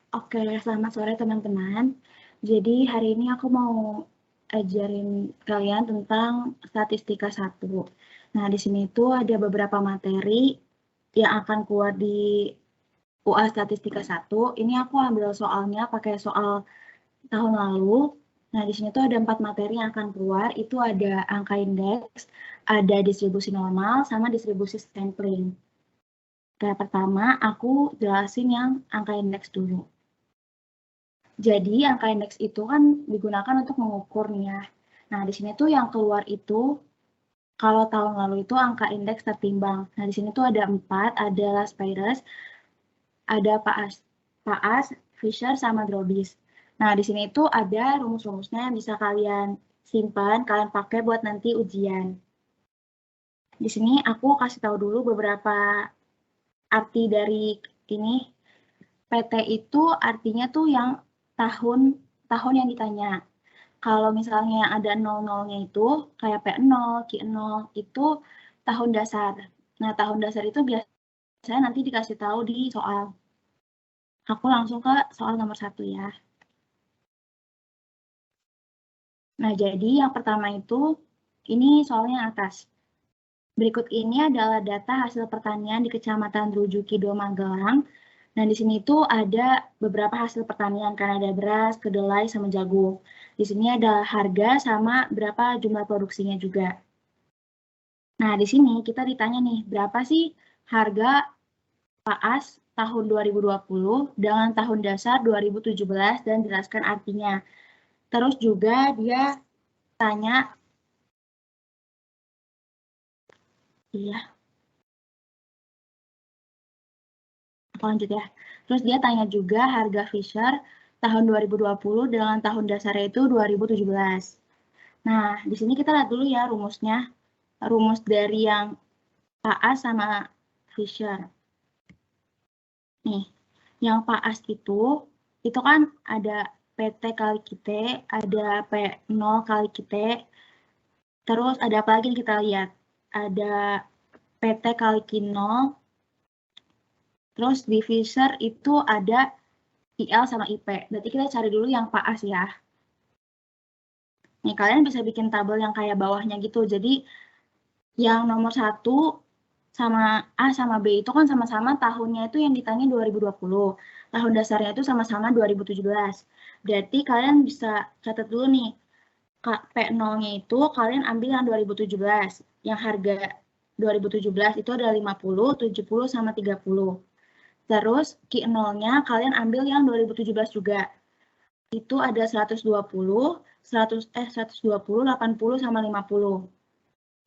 Oke, selamat sore teman-teman. Jadi hari ini aku mau ajarin kalian tentang statistika 1. Nah, di sini tuh ada beberapa materi yang akan keluar di UA statistika 1. Ini aku ambil soalnya pakai soal tahun lalu. Nah, di sini tuh ada 4 materi yang akan keluar. Itu ada angka indeks, ada distribusi normal, sama distribusi sampling. Kayak pertama, aku jelasin yang angka indeks dulu. Jadi angka indeks itu kan digunakan untuk mengukur nih ya. Nah, di sini tuh yang keluar itu kalau tahun lalu itu angka indeks tertimbang. Nah, di sini tuh ada 4, ada Laspeyres, ada Paas, Fisher, sama Drobis. Nah, di sini tuh ada rumus-rumusnya yang bisa kalian simpan, kalian pakai buat nanti ujian. Di sini aku kasih tahu dulu beberapa arti dari ini. PT itu artinya tuh yang tahun yang ditanya. Kalau misalnya ada 00-nya itu, kayak P0, Q0, itu tahun dasar. Nah, tahun dasar itu biasanya nanti dikasih tahu di soal. Aku langsung ke soal nomor 1 ya. Nah, jadi yang pertama itu, ini soalnya atas. Berikut ini adalah data hasil pertanian di Kecamatan Druju Kidul Magelang. Nah, di sini tuh ada beberapa hasil pertanian, kan ada beras, kedelai, sama jagung. Di sini ada harga sama berapa jumlah produksinya juga. Nah, di sini kita ditanya nih, berapa sih harga PAAS tahun 2020 dengan tahun dasar 2017 dan jelaskan artinya. Terus juga dia tanya, iya, aku lanjut ya. Terus dia tanya juga harga Fisher tahun 2020 dengan tahun dasarnya itu 2017. Nah, di sini kita lihat dulu ya rumusnya. Rumus dari yang PAAS sama Fisher. Nih, yang PAAS itu kan ada PT kali QT, ada P0 kali QT, terus ada apa lagi kita lihat? Ada PT kali Q0, terus di Fisher itu ada IL sama IP. Berarti kita cari dulu yang PAAS ya. Nih, kalian bisa bikin tabel yang kayak bawahnya gitu. Jadi, yang nomor 1 sama A sama B itu kan sama-sama tahunnya itu yang ditanya 2020. Tahun dasarnya itu sama-sama 2017. Berarti kalian bisa catat dulu nih, P0-nya itu kalian ambil yang 2017. Yang harga 2017 itu ada 50, 70, sama 30. Terus Q0-nya kalian ambil yang 2017 juga. Itu ada 120, 80, sama 50.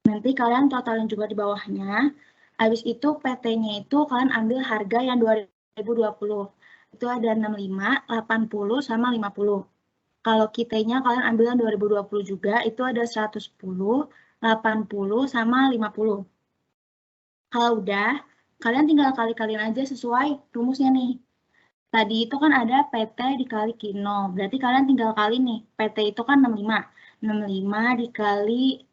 Nanti kalian totalin juga di bawahnya. Habis itu PT-nya itu kalian ambil harga yang 2020. Itu ada 65, 80, sama 50. Kalau QT-nya kalian ambil yang 2020 juga, itu ada 110, 80, sama 50. Kalau udah, kalian tinggal kali-kaliin aja sesuai rumusnya nih. Tadi itu kan ada PT dikali Q0, berarti kalian tinggal kali nih. PT itu kan 65. 65 dikali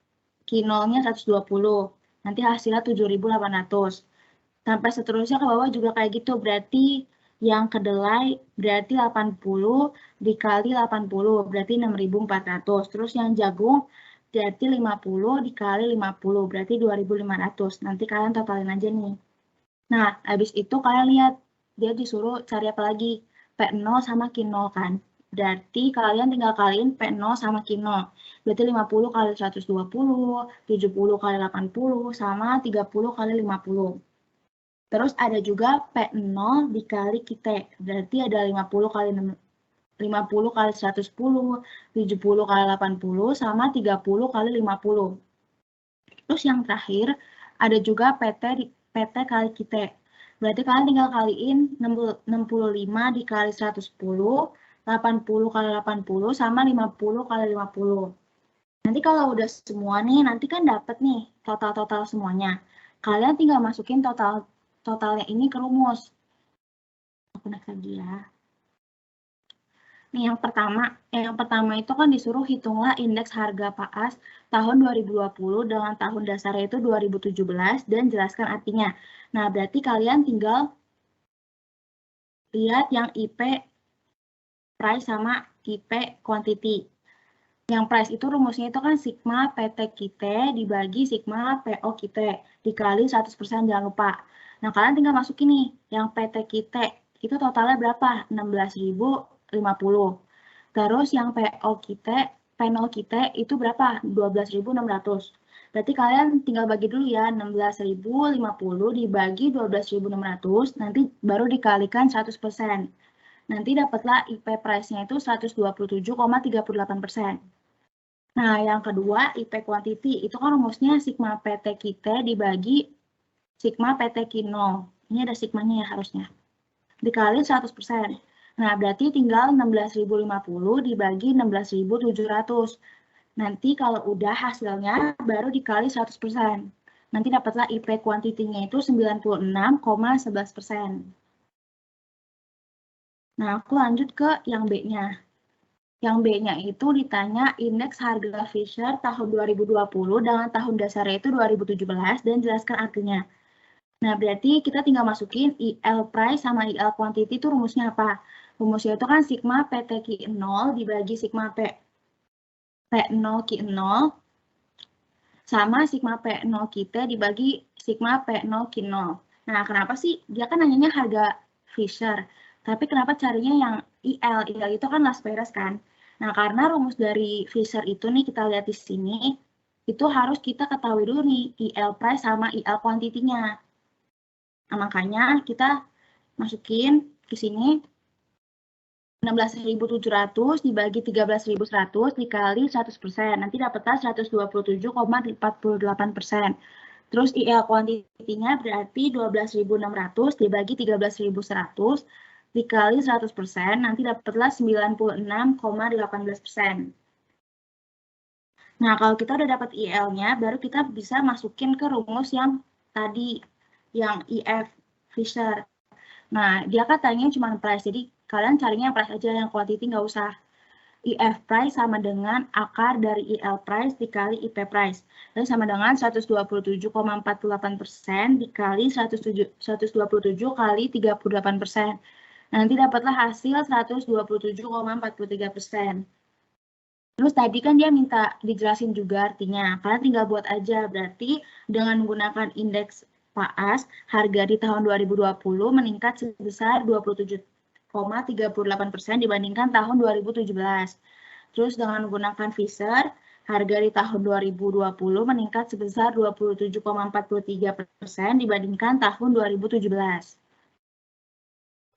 Q0-nya 120. Nanti hasilnya 7.800. Sampai seterusnya ke bawah juga kayak gitu. Berarti yang kedelai berarti 80 dikali 80. Berarti 6.400. Terus yang jagung berarti 50 dikali 50. Berarti 2.500. Nanti kalian totalin aja nih. Nah, habis itu kalian lihat. Dia disuruh cari apa lagi? P0 sama Q0 kan. Berarti kalian tinggal kaliin P0 sama Q0. Berarti 50 kali 120, 70 kali 80, sama 30 kali 50. Terus ada juga P0 dikali QT. Berarti ada 50 kali 110, 70 kali 80, sama 30 kali 50. Terus yang terakhir, ada juga PT kali QT. Berarti kalian tinggal kaliin 65 dikali 110, 80 kali 80, sama 50 kali 50. Nanti kalau udah semua nih, nanti kan dapat nih total-total semuanya. Kalian tinggal masukin totalnya ini ke rumus. Aku next lagi ya. Nih, yang pertama itu kan disuruh hitunglah indeks harga PAAS tahun 2020 dengan tahun dasarnya itu 2017 dan jelaskan artinya. Nah, berarti kalian tinggal lihat yang IP price sama IP quantity. Yang price itu rumusnya itu kan sigma PT kita dibagi sigma PO kita dikali 100%, jangan lupa. Nah, kalian tinggal masukin nih, yang PT kita itu totalnya berapa? 16.050. Terus yang PO kita, P0 kita itu berapa? 12.600. Berarti kalian tinggal bagi dulu ya, 16.050 dibagi 12.600, nanti baru dikalikan 100%. Nanti dapatlah IP price-nya itu 127,38%. Nah, yang kedua, IP quantity. Itu kan rumusnya sigma PT kita dibagi sigma PT Q0. Ini ada sigmanya ya harusnya. Dikali 100%. Nah, berarti tinggal 16.050 dibagi 16.700. Nanti kalau udah hasilnya baru dikali 100%. Nanti dapatlah IP quantity-nya itu 96,11%. Nah, aku lanjut ke yang B-nya. Yang B-nya itu ditanya indeks harga Fisher tahun 2020 dengan tahun dasarnya itu 2017 dan jelaskan artinya. Nah, berarti kita tinggal masukin IL price sama IL quantity itu rumusnya apa? Rumusnya itu kan sigma PT Q0 dibagi sigma P0 Q0 sama sigma P0 kita dibagi sigma P0 Q0. Nah, kenapa sih? Dia kan nanyanya harga Fisher. Tapi kenapa carinya yang IL? IL itu kan last price kan? Nah, karena rumus dari Fisher itu nih kita lihat di sini, itu harus kita ketahui dulu nih IL price sama IL quantity-nya. Nah, makanya kita masukin ke sini 16.700 dibagi 13.100 dikali 100%. Nanti dapatnya 127,48%. Terus IL quantity-nya berarti 12.600 dibagi 13.100 dikali 100%, nanti dapatlah 96,18%. Nah, kalau kita udah dapat IL-nya, baru kita bisa masukin ke rumus yang tadi, yang IF Fisher. Nah, dia katanya cuma price, jadi kalian carinya price aja, yang quantity nggak usah. IF price sama dengan akar dari IL price dikali IP price. Lalu sama dengan 127,48% dikali 127 kali 38%. Nanti dapatlah hasil 127,43%. Terus tadi kan dia minta dijelasin juga artinya. Kalian tinggal buat aja. Berarti dengan menggunakan indeks PAAS, harga di tahun 2020 meningkat sebesar 27,38% dibandingkan tahun 2017. Terus dengan menggunakan Fisher, harga di tahun 2020 meningkat sebesar 27,43% dibandingkan tahun 2017.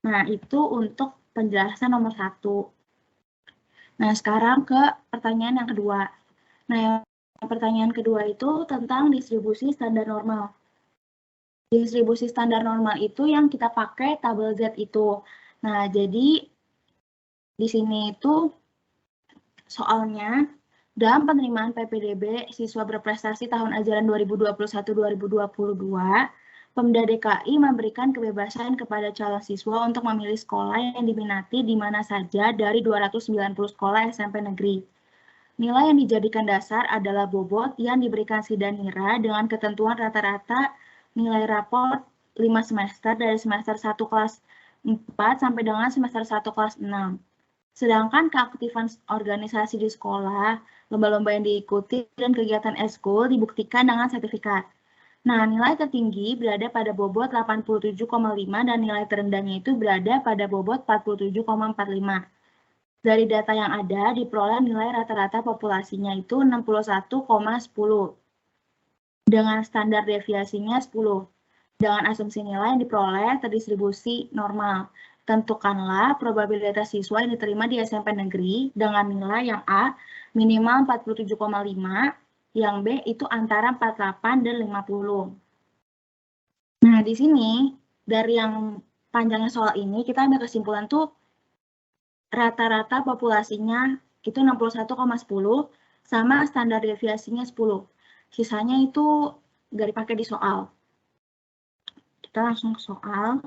Nah, itu untuk penjelasan nomor 1. Nah, sekarang ke pertanyaan yang kedua. Nah, yang pertanyaan kedua itu tentang distribusi standar normal. Distribusi standar normal itu yang kita pakai tabel Z itu. Nah, jadi di sini itu soalnya dalam penerimaan PPDB siswa berprestasi tahun ajaran 2021-2022, Pemda DKI memberikan kebebasan kepada calon siswa untuk memilih sekolah yang diminati di mana saja dari 290 sekolah SMP negeri. Nilai yang dijadikan dasar adalah bobot yang diberikan Sidanira dengan ketentuan rata-rata nilai raport 5 semester dari semester 1 kelas 4 sampai dengan semester 1 kelas 6. Sedangkan keaktifan organisasi di sekolah, lomba-lomba yang diikuti, dan kegiatan eskul dibuktikan dengan sertifikat. Nah, nilai tertinggi berada pada bobot 87,5 dan nilai terendahnya itu berada pada bobot 47,45. Dari data yang ada, diperoleh nilai rata-rata populasinya itu 61,10 dengan standar deviasinya 10. Dengan asumsi nilai yang diperoleh terdistribusi normal. Tentukanlah probabilitas siswa yang diterima di SMP negeri dengan nilai yang A minimal 47,5, yang B itu antara 48 dan 50. Nah, di sini dari yang panjangnya soal ini kita ambil kesimpulan tuh rata-rata populasinya itu 61,10 sama standar deviasinya 10. Sisanya itu nggak dipakai di soal. Kita langsung ke soal.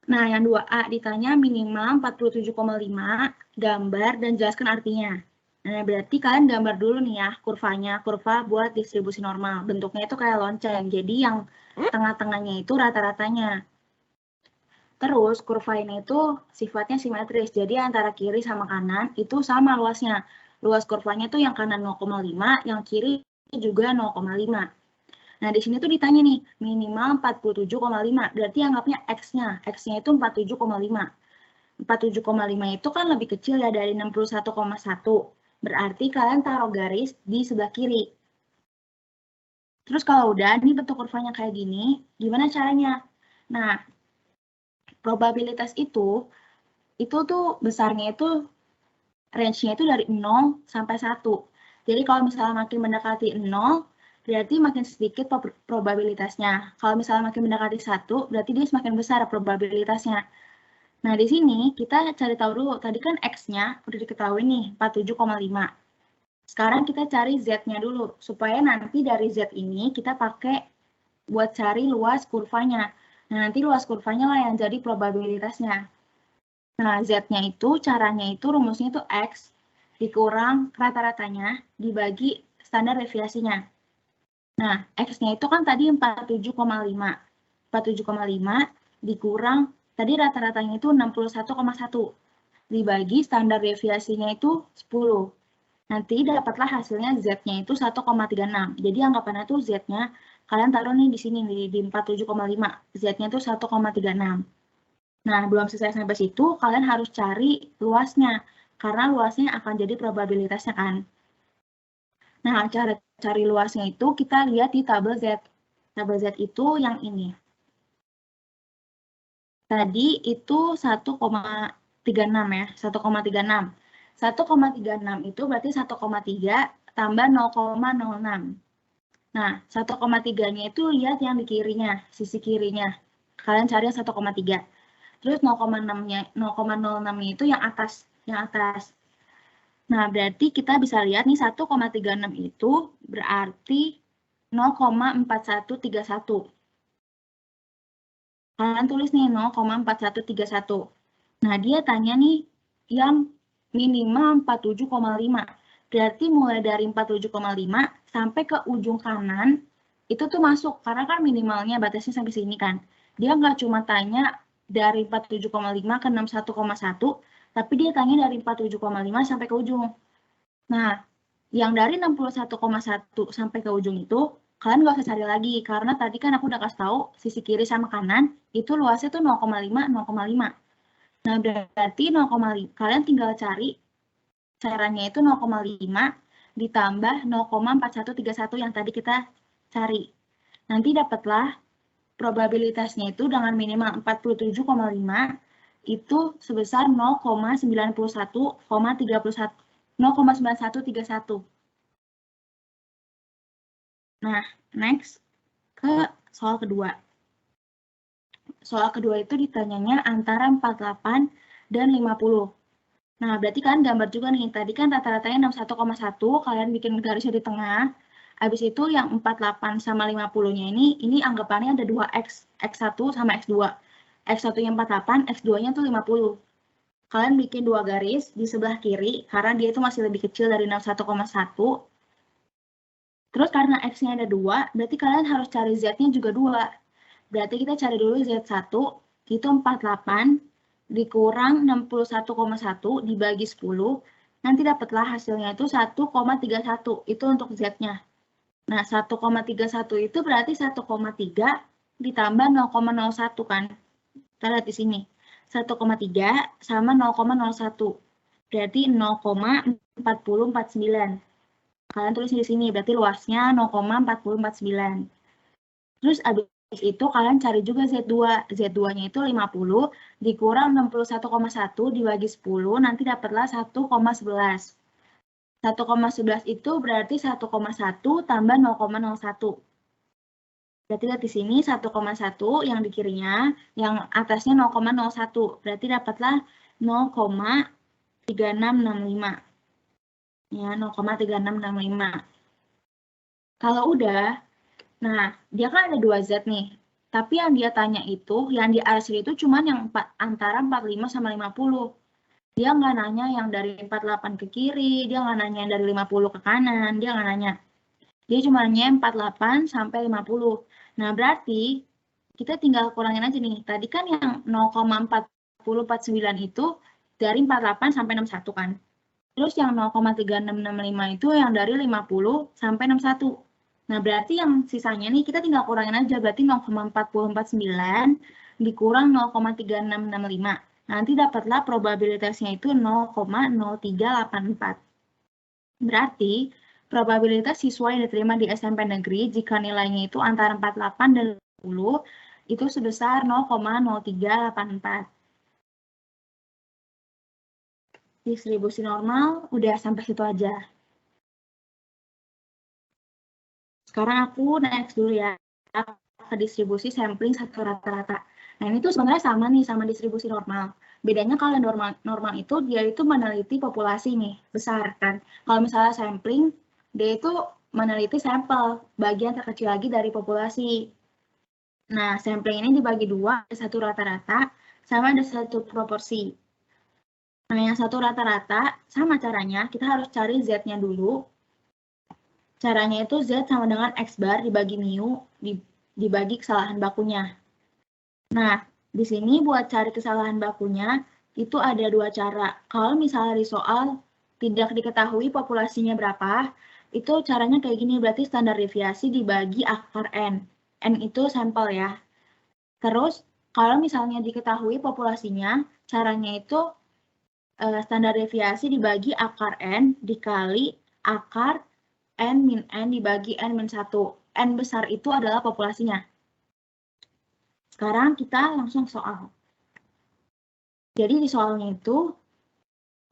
Nah, yang 2A ditanya minimal 47,5, gambar dan jelaskan artinya. Nah, berarti kalian gambar dulu nih ya kurvanya, kurva buat distribusi normal. Bentuknya itu kayak lonceng, jadi yang tengah-tengahnya itu rata-ratanya. Terus kurva ini itu sifatnya simetris, jadi antara kiri sama kanan itu sama luasnya. Luas kurvanya tuh yang kanan 0,5, yang kiri juga 0,5. Nah, di sini tuh ditanya nih, minimal 47,5, berarti anggapnya X-nya. X-nya itu 47,5. 47,5 itu kan lebih kecil ya dari 61,1. Berarti kalian taruh garis di sebelah kiri. Terus kalau udah, ini bentuk kurvanya kayak gini, gimana caranya? Nah, probabilitas itu tuh besarnya itu range-nya itu dari 0 sampai 1. Jadi kalau misalnya makin mendekati 0, berarti makin sedikit probabilitasnya. Kalau misalnya makin mendekati 1, berarti dia semakin besar probabilitasnya. Nah, di sini kita cari tahu dulu. Tadi kan X-nya udah diketahui nih, 47,5. Sekarang kita cari Z-nya dulu, supaya nanti dari Z ini kita pakai buat cari luas kurvanya. Nah, nanti luas kurvanya lah yang jadi probabilitasnya. Nah, Z-nya itu, caranya itu, rumusnya itu X dikurang rata-ratanya dibagi standar deviasinya. Nah, X-nya itu kan tadi 47,5. 47,5 dikurang, tadi rata-ratanya itu 61,1. Dibagi standar deviasinya itu 10. Nanti dapatlah hasilnya Z-nya itu 1,36. Jadi anggapannya tuh Z-nya, kalian taruh nih di sini, di 47,5. Z-nya itu 1,36. Nah, belum selesai sampai situ, kalian harus cari luasnya. Karena luasnya akan jadi probabilitasnya kan. Nah, cara cari luasnya itu kita lihat di tabel Z. Tabel Z itu yang ini. Tadi itu 1,36 ya, 1,36. 1,36 itu berarti 1,3 tambah 0,06. Nah, 1,3-nya itu lihat yang di kirinya, sisi kirinya. Kalian cari 1,3. Terus 0,6-nya, 0,06-nya itu yang atas, Nah, berarti kita bisa lihat nih 1,36 itu berarti 0,4131. Kalian tulis nih 0,4131. Nah, dia tanya nih yang minimal 47,5. Berarti mulai dari 47,5 sampai ke ujung kanan itu tuh masuk. Karena kan minimalnya batasnya sampai sini kan. Dia nggak cuma tanya dari 47,5 ke 61,1, tapi dia tanya dari 47,5 sampai ke ujung. Nah, yang dari 61,1 sampai ke ujung itu, kalian nggak usah cari lagi, karena tadi kan aku udah kasih tahu, sisi kiri sama kanan, itu luasnya tuh 0,5, 0,5. Nah, berarti 0,5, kalian tinggal cari, caranya itu 0,5 ditambah 0,4131 yang tadi kita cari. Nanti dapatlah probabilitasnya itu dengan minimal 47,5, itu sebesar 0,9131. Nah, next ke soal kedua. Soal kedua itu ditanyanya antara 48 dan 50. Nah, berarti kalian gambar juga nih. Tadi kan rata-ratanya 61,1, kalian bikin garisnya di tengah. Habis itu yang 48 sama 50-nya ini anggapannya ada 2X. X1 sama X2. X1-nya 48, X2-nya tuh 50. Kalian bikin dua garis di sebelah kiri, karena dia itu masih lebih kecil dari 61,1. Terus karena X-nya ada 2, berarti kalian harus cari Z-nya juga 2. Berarti kita cari dulu Z1, itu 48 dikurang 61,1 dibagi 10, nanti dapatlah hasilnya itu 1,31, itu untuk Z-nya. Nah, 1,31 itu berarti 1,3 ditambah 0,01 kan. Kita lihat di sini. 1,3 sama 0,01. Berarti 0,4049. Kalian tulis di sini, berarti luasnya 0,4049. Terus abis itu kalian cari juga Z2. Z2-nya itu 50 dikurang 61,1 dibagi 10, nanti dapatlah 1,11. 1,11 itu berarti 1,1 tambah 0,01. Berarti lihat di sini 1,1 yang di kirinya, yang atasnya 0,01. Berarti dapatlah 0,3665. Ya, 0,3665. Kalau udah, nah, dia kan ada 2 Z nih. Tapi yang dia tanya itu, yang di RC itu cuma yang antara 45 sama 50. Dia nggak nanya yang dari 48 ke kiri, dia nggak nanya yang dari 50 ke kanan, dia nggak nanya. Dia cuma nanya 48 sampai 50. Nah, berarti kita tinggal kurangin aja nih. Tadi kan yang 0,4049 itu dari 48 sampai 61 kan. Terus yang 0,3665 itu yang dari 50 sampai 61. Nah, berarti yang sisanya nih kita tinggal kurangin aja. Berarti 0,4049 dikurang 0,3665. Nanti dapatlah probabilitasnya itu 0,0384. Berarti probabilitas siswa yang diterima di SMP negeri jika nilainya itu antara 48 dan 50 itu sebesar 0,0384. Distribusi normal udah sampai situ aja. Sekarang aku next dulu ya ke distribusi sampling satu rata-rata. Nah, ini tuh sebenarnya sama nih sama distribusi normal. Bedanya kalau normal itu dia itu meneliti populasi nih, besar kan. Kalau misalnya sampling, dia itu meneliti sampel, bagian terkecil lagi dari populasi. Nah, sampling ini dibagi dua, ada satu rata-rata sama ada satu proporsi. Nah, yang satu rata-rata sama caranya, kita harus cari Z-nya dulu. Caranya itu Z sama dengan X bar dibagi mu dibagi kesalahan bakunya. Nah, di sini buat cari kesalahan bakunya itu ada dua cara. Kalau misalnya di soal tidak diketahui populasinya berapa, itu caranya kayak gini, berarti standar deviasi dibagi akar N. N itu sampel ya. Terus, kalau misalnya diketahui populasinya, caranya itu standar deviasi dibagi akar N dikali akar N min N dibagi N min 1. N besar itu adalah populasinya. Sekarang kita langsung soal. Jadi di soalnya itu,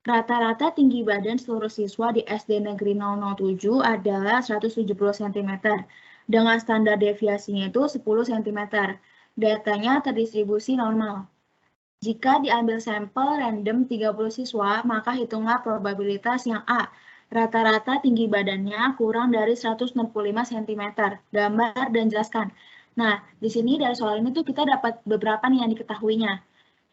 rata-rata tinggi badan seluruh siswa di SD Negeri 007 adalah 170 cm. Dengan standar deviasinya itu 10 cm. Datanya terdistribusi normal. Jika diambil sampel random 30 siswa, maka hitunglah probabilitas yang A. Rata-rata tinggi badannya kurang dari 165 cm. Gambar dan jelaskan. Nah, di sini dari soal ini tuh kita dapat beberapa nih yang diketahuinya.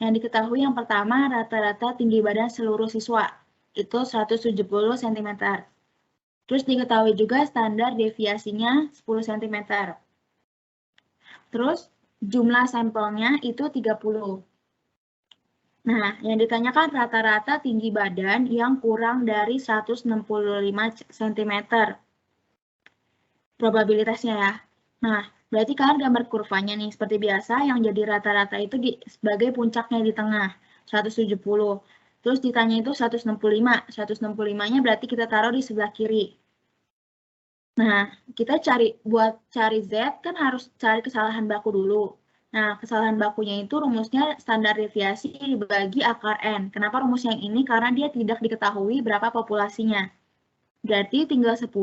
Yang diketahui yang pertama, rata-rata tinggi badan seluruh siswa. Itu 170 cm. Terus diketahui juga standar deviasinya 10 cm. Terus jumlah sampelnya itu 30. Nah, yang ditanyakan rata-rata tinggi badan yang kurang dari 165 cm. Probabilitasnya ya. Nah, berarti kalian gambar kurvanya nih. Seperti biasa, yang jadi rata-rata itu sebagai puncaknya di tengah, 170. Terus ditanya itu 165. 165-nya berarti kita taruh di sebelah kiri. Nah, kita buat cari Z kan harus cari kesalahan baku dulu. Nah, kesalahan bakunya itu rumusnya standar deviasi dibagi akar N. Kenapa rumus yang ini? Karena dia tidak diketahui berapa populasinya. Berarti tinggal 10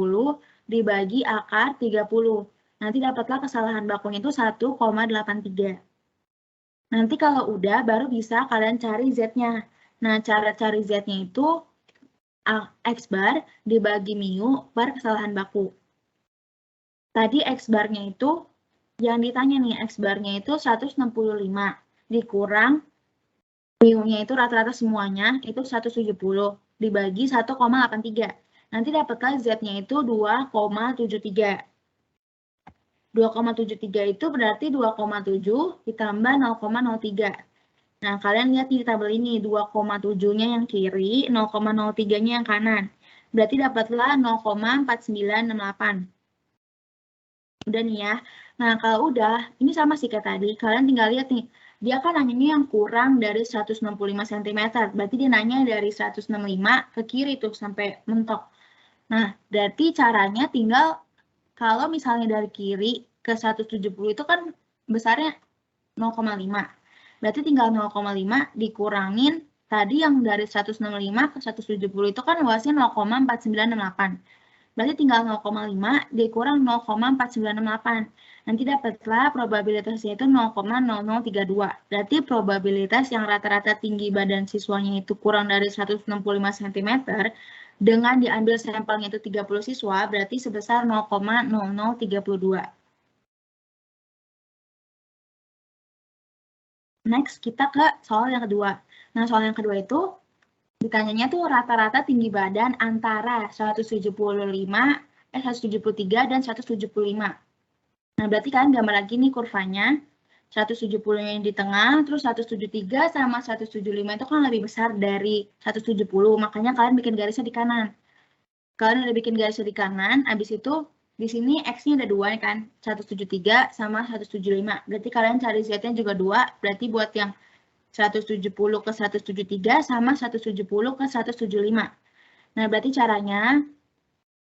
dibagi akar 30. Nanti dapatlah kesalahan bakunya itu 1,83. Nanti kalau udah, baru bisa kalian cari Z-nya. Nah, cara cari Z-nya itu X bar dibagi mu per kesalahan baku. Tadi X barnya itu, yang ditanya nih, X barnya itu 165, dikurang mu-nya itu rata-rata semuanya, itu 170, dibagi 1,83. Nanti dapatlah Z-nya itu 2,73. 2,73 itu berarti 2,7 ditambah 0,03. Nah, kalian lihat di tabel ini, 2,7-nya yang kiri, 0,03-nya yang kanan. Berarti dapatlah 0,4968. Udah nih ya. Nah, kalau udah, ini sama sih kayak tadi. Kalian tinggal lihat nih. Dia kan nanyanya yang kurang dari 165 cm. Berarti dia nanya dari 165 ke kiri tuh sampai mentok. Nah, berarti caranya tinggal kalau misalnya dari kiri ke 170 itu kan besarnya 0,5. Berarti tinggal 0,5 dikurangin tadi yang dari 165 ke 170 itu kan luasnya 0,4968. Berarti tinggal 0,5 dikurang 0,4968. Nanti dapatlah probabilitasnya itu 0,0032. Berarti probabilitas yang rata-rata tinggi badan siswanya itu kurang dari 165 cm dengan diambil sampelnya itu 30 siswa berarti sebesar 0,0032. Next, kita ke soal yang kedua. Nah, soal yang kedua itu ditanyanya tuh rata-rata tinggi badan antara 173 dan 175. Nah, berarti kalian gambar lagi nih kurvanya. 170 yang di tengah, terus 173 sama 175 itu kan lebih besar dari 170, makanya kalian bikin garisnya di kanan. Kalian udah bikin garisnya di kanan, habis itu di sini X-nya ada 2 kan, 173 sama 175. Berarti kalian cari Z-nya juga 2, berarti buat yang 170 ke 173 sama 170 ke 175. Nah, berarti caranya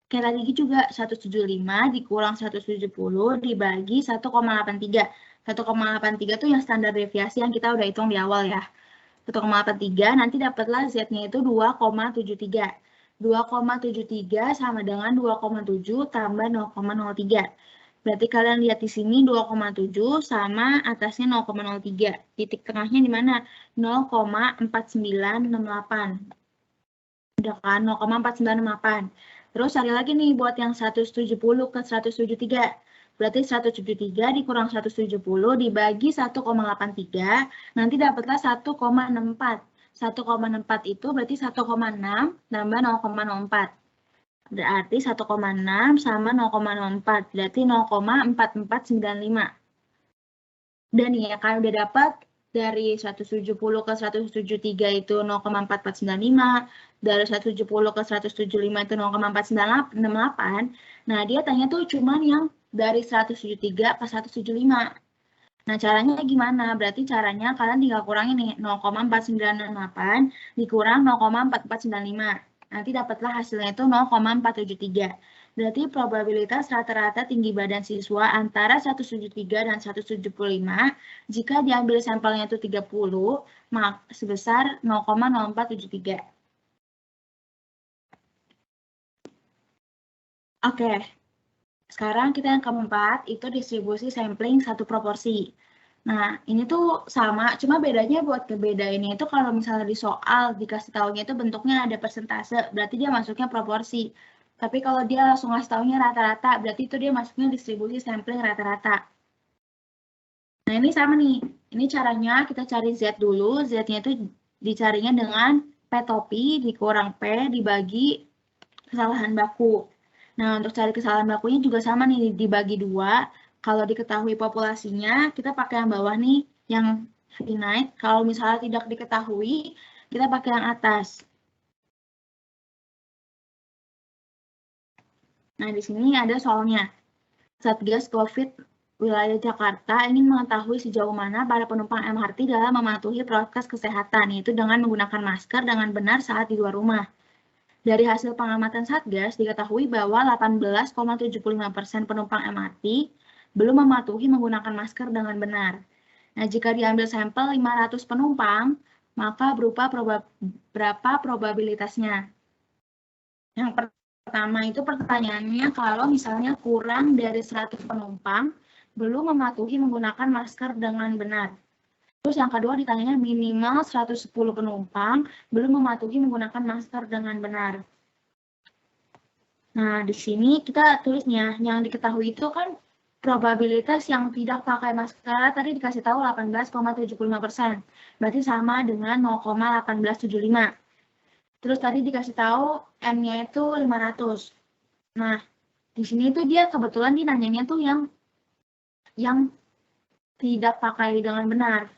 kayak tadi juga 175 dikurang 170 dibagi 1,83. 1,83 itu yang standar deviasi yang kita udah hitung di awal ya. 1,83 nanti dapatlah Z-nya itu 2,73. 2,73 sama dengan 2,7 tambah 0,03. Berarti kalian lihat di sini 2,7 sama atasnya 0,03. Titik tengahnya di mana? 0,4968. Udah kan? 0,4968. Terus cari lagi nih buat yang 170 ke 173. Berarti 173 dikurang 170 dibagi 1,83, nanti dapatlah 1,64. 1,64 itu berarti 1,6 tambah 0,04. Berarti 1,6 sama 0,04, berarti 0,4495. Dan ya kan udah dapat dari 170 ke 173 itu 0,4495, dari 170 ke 175 itu 0,4968. Nah, dia tanya tuh cuman yang dari 173 ke 175. Nah, caranya gimana? Berarti caranya kalian tinggal kurangin nih 0,4968 dikurang 0,4495. Nanti dapatlah hasilnya itu 0,473. Berarti probabilitas rata-rata tinggi badan siswa antara 173 dan 175 jika diambil sampelnya itu 30 sebesar 0,0473. Oke, sekarang kita yang keempat itu distribusi sampling satu proporsi. Nah, ini tuh sama, cuma bedanya buat ngebedainnya itu kalau misalnya di soal dikasih taunya itu bentuknya ada persentase, berarti dia masuknya proporsi. Tapi kalau dia langsung ngasih taunya rata-rata, berarti itu dia masuknya distribusi sampling rata-rata. Nah, ini sama nih. Ini caranya kita cari Z dulu. Z-nya itu dicarinya dengan P topi dikurang P dibagi kesalahan baku. Nah, untuk cari kesalahan bakunya juga sama nih, dibagi 2. Kalau diketahui populasinya, kita pakai yang bawah nih, yang finite. Kalau misalnya tidak diketahui, kita pakai yang atas. Nah, di sini ada soalnya. Satgas COVID wilayah Jakarta ingin mengetahui sejauh mana para penumpang MRT dalam mematuhi prokes kesehatan, yaitu dengan menggunakan masker dengan benar saat di luar rumah. Dari hasil pengamatan Satgas, diketahui bahwa 18,75% penumpang MRT belum mematuhi menggunakan masker dengan benar. Nah, jika diambil sampel 500 penumpang, maka berapa probabilitasnya? Yang pertama itu pertanyaannya kalau misalnya kurang dari 100 penumpang belum mematuhi menggunakan masker dengan benar. Terus yang kedua ditanyanya minimal 110 penumpang belum mematuhi menggunakan masker dengan benar. Nah, di sini kita tulisnya yang diketahui itu kan probabilitas yang tidak pakai masker tadi dikasih tahu 18,75%. Berarti sama dengan 0,1875. Terus tadi dikasih tahu N-nya itu 500. Nah, di sini tuh dia kebetulan nanyanya tuh yang tidak pakai dengan benar.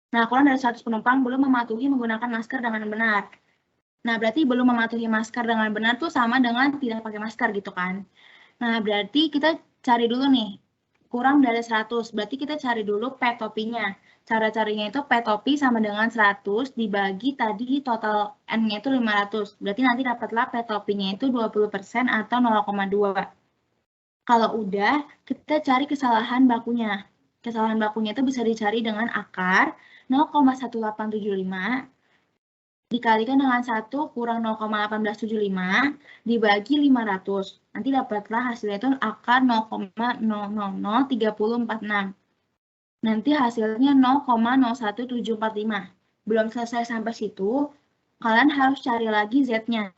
Nah, kurang dari 100 penumpang belum mematuhi menggunakan masker dengan benar. Nah, berarti belum mematuhi masker dengan benar tuh sama dengan tidak pakai masker gitu kan. Nah, berarti kita cari dulu nih, kurang dari 100, berarti kita cari dulu P topinya. Cara carinya itu P topi sama dengan 100 dibagi tadi total N-nya itu 500. Berarti nanti dapatlah P topinya itu 20% atau 0,2. Kalau udah, kita cari kesalahan bakunya. Kesalahan bakunya itu bisa dicari dengan akar 0,1875 dikalikan dengan 1 kurang 0,1875 dibagi 500. Nanti dapatlah hasilnya itu akar 0,0003046. Nanti hasilnya 0,01745. Belum selesai sampai situ, kalian harus cari lagi Z-nya.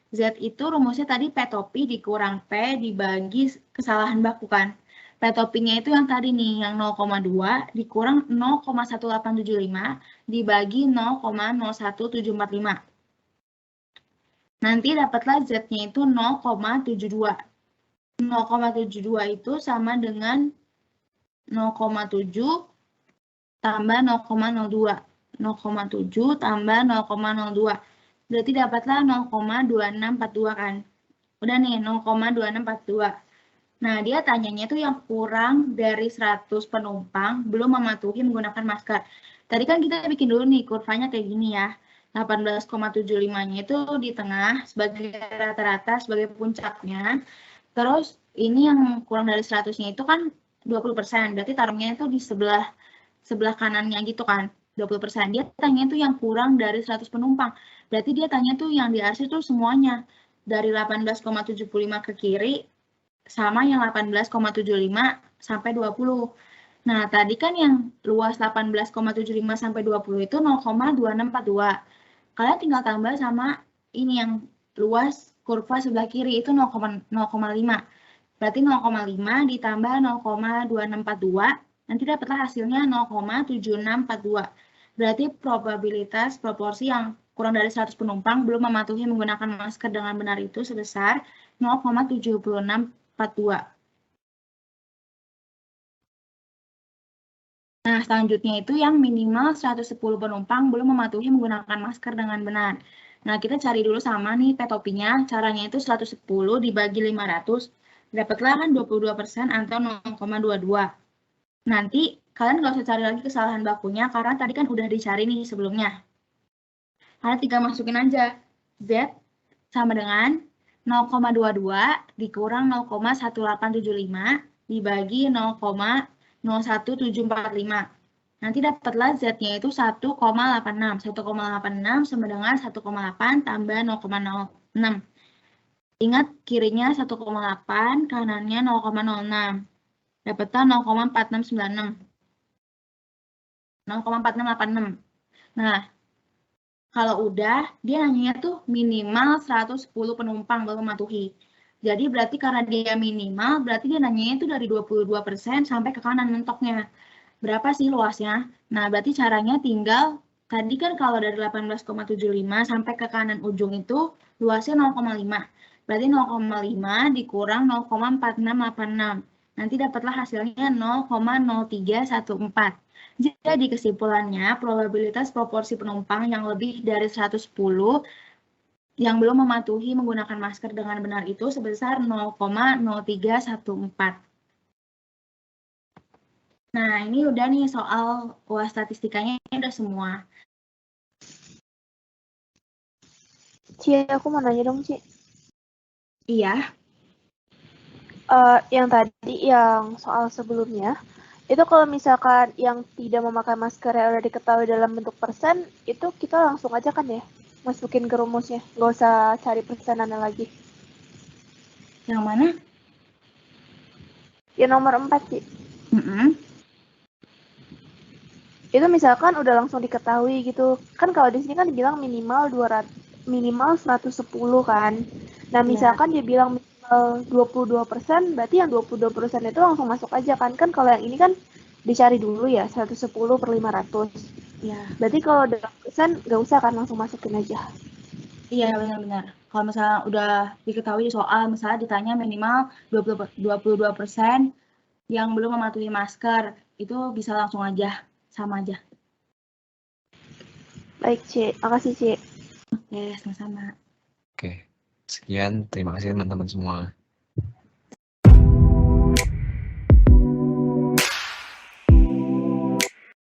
Z itu rumusnya tadi P topi dikurang P dibagi kesalahan baku kan. P topinya itu yang tadi nih, yang 0,2 dikurang 0,1875 dibagi 0,01745. Nanti dapatlah Z-nya itu 0,72. 0,72 itu sama dengan 0,7 tambah 0,02. 0,7 tambah 0,02. Berarti dapatlah 0,2642 kan. Udah nih, 0,2642. Nah, dia tanyanya tuh yang kurang dari 100 penumpang belum mematuhi menggunakan masker. Tadi kan kita bikin dulu nih kurvanya kayak gini ya. 18,75-nya itu di tengah sebagai rata-rata, sebagai puncaknya. Terus ini yang kurang dari 100-nya itu kan 20%. Berarti taruhnya itu di sebelah kanannya gitu kan. 20%. Dia tanya itu yang kurang dari 100 penumpang. Berarti dia tanya tuh yang diarsir tuh semuanya. Dari 18,75 ke kiri sama yang 18,75 sampai 20. Nah, tadi kan yang luas 18,75 sampai 20 itu 0,2642. Kalian tinggal tambah sama ini yang luas kurva sebelah kiri itu 0,5. Berarti 0,5 ditambah 0,2642, nanti dapatlah hasilnya 0,7642. Berarti probabilitas proporsi yang kurang dari 100 penumpang belum mematuhi menggunakan masker dengan benar itu sebesar 0,7642. Nah, selanjutnya itu yang minimal 110 penumpang belum mematuhi menggunakan masker dengan benar. Nah, kita cari dulu sama nih P-topinya. Caranya itu 110 dibagi 500. Dapatlah kan 22% atau 0,22. Nanti kalian nggak usah cari lagi kesalahan bakunya karena tadi kan udah dicari nih sebelumnya. Kalian tinggal masukin aja. Z sama dengan 0,22 dikurang 0,1875 dibagi 0,01745. Nanti dapatlah Z-nya itu 1,86. 1,86 sama dengan 1,8 tambah 0,06. Ingat kirinya 1,8, kanannya 0,06. Dapatlah 0,4696. 0,4686. Nah, kalau udah, dia nanya tuh minimal 110 penumpang baru mematuhi. Jadi berarti karena dia minimal, berarti dia nanya itu dari 22% sampai ke kanan mentoknya. Berapa sih luasnya? Nah, berarti caranya tinggal, tadi kan kalau dari 18,75 sampai ke kanan ujung itu luasnya 0,5. Berarti 0,5 dikurang 0,4686. Nanti dapatlah hasilnya 0,0314. Jadi kesimpulannya, probabilitas proporsi penumpang yang lebih dari 110 yang belum mematuhi menggunakan masker dengan benar itu sebesar 0,0314. Nah, ini udah nih soal UAS statistikanya udah semua. Ci, aku mau nanya dong, Ci. Iya. Yang tadi, yang soal sebelumnya, itu kalau misalkan yang tidak memakai masker yang udah diketahui dalam bentuk persen, itu kita langsung aja kan ya, masukin ke rumusnya. Nggak usah cari persenannya lagi. Yang mana? Yang nomor 4, Ci. Itu misalkan udah langsung diketahui gitu. Kan kalau di sini kan dibilang minimal 110 kan. Nah, misalkan dia bilang minimal 22%, berarti yang 22% itu langsung masuk aja kan. Kan kalau yang ini kan dicari dulu ya, 110 per 500. Iya. Berarti kalau udah persen, nggak usah kan langsung masukin aja. Iya, benar-benar. Kalau misalnya udah diketahui soal, misalnya ditanya minimal 22% yang belum mematuhi masker, itu bisa langsung aja, sama aja. Baik, Ci. Makasih, Ci. Oke, sama-sama. Oke, sekian. Terima kasih teman-teman semua.